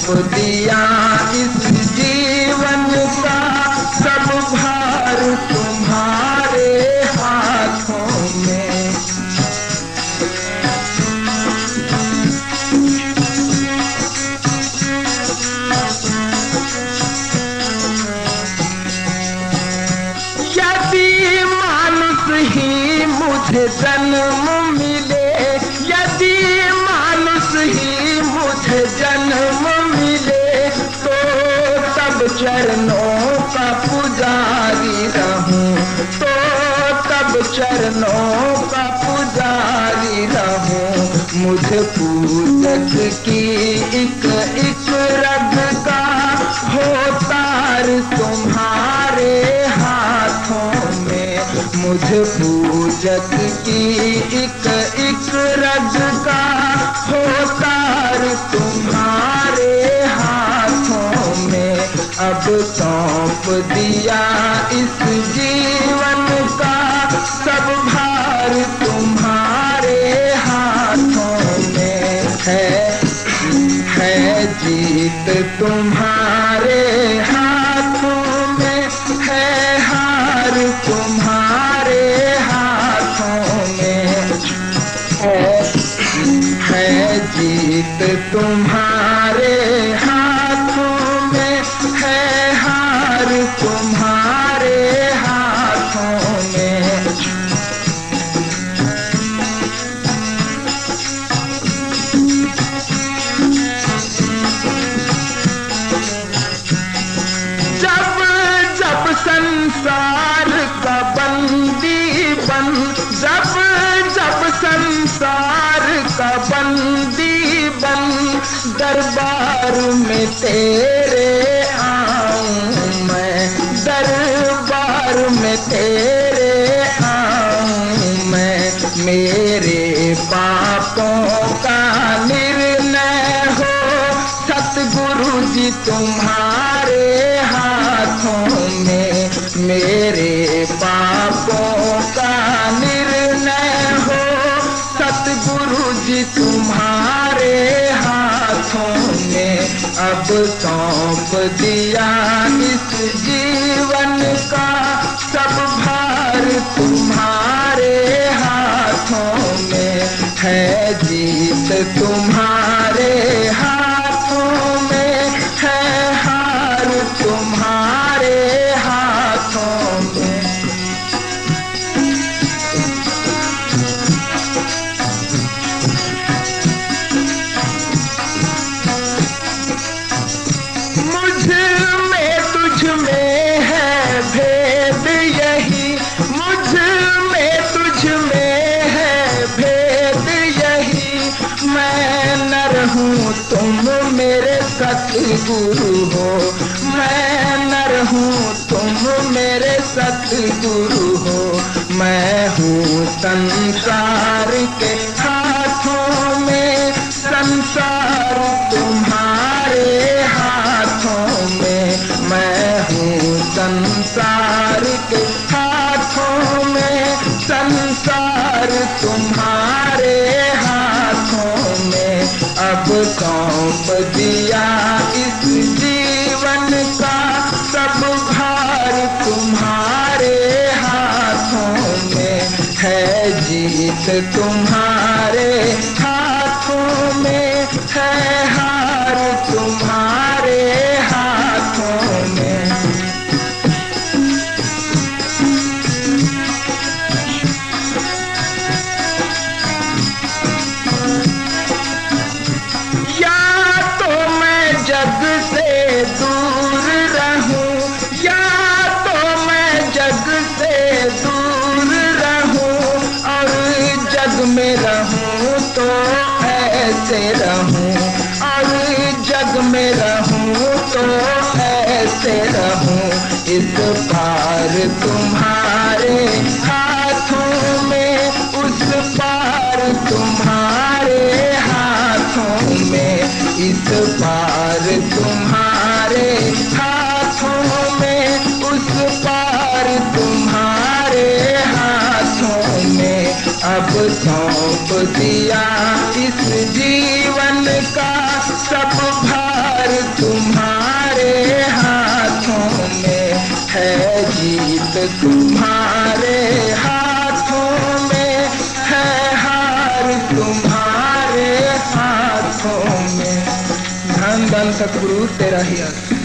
दिया इस जीवन का सब भार तुम्हारे हाथों में। यदि मानुष ही मुझे जन्म मिले, यदि मानुष ही मुझे जन्म मिले, तो तब चरणों का पुजारी रहूं, तो तब चरणों का पुजारी रहूं। मुझे पूजक की एक एक रग का हो तार तुम्हारे हाथों में। मुझे पूजक की एक एक रग का हो तार तुम्हारे हाथों में। अब सौंप दिया इस जीवन का सब भार तुम्हारे हाथों में। है जीत तुम्हारे हाथों में, है हार तुम्हारे हाथों में। है जीत तुम्हारे हाथों में, है हार तुम्हारे हाथों में। जब जब संसार का बंदी बन, जब जब संसार का बंदी बन, दरबार में तेरे आऊं मैं, दरबार में तेरे आऊं मैं। मेरे पापों का निर्णय हो सतगुरु जी तुम्हारे हाथों में। मेरे पापों का निर्णय हो सतगुरु जी तुम्हारे हाथों में। अब सौंप दिया इस जीवन का सब भार तुम्हारे हाथों में। है जीत तुम्हारे हाथों में, है हार तुम्हारे हाथों में। मुझ में तुझ में है भेद यही, मुझ में तुझ में है भेद यही। मैं नर हूँ तुम मेरे सतगुरु हो, मैं नर हूँ तुम मेरे सतगुरु हो। मैं हूँ संसार के हाथों में, संसार तुम्हारे हाथों में। मैं हूँ संसार के हाथों में, संसार तुम्हारे हाथों में। अब सौंप दिया इस जीवन का सब भार तुम्हारे हाथों में। है जीत तुम्हारे हाथों में, है हार तुम्हारे हाथों में। या तो मैं जग से दूर रहूं, या तो मैं जग से दूर रहूं, और जग में रहूं तो ऐसे रहूं, और जग में रहूं तो ऐसे रहूं। इस पार तुम्हारे हाथों में, उस पार तुम्हारे हाथों में। इस पार तुम्हारे हाथों में, उस पार तुम्हारे हाथों में। अब सौंप दिया इस जीवन का सब भार है जीत तुम्हारे हाथों में, है हार तुम्हारे हाथों में। धन धन सतगुरु तेरा ही हाथ।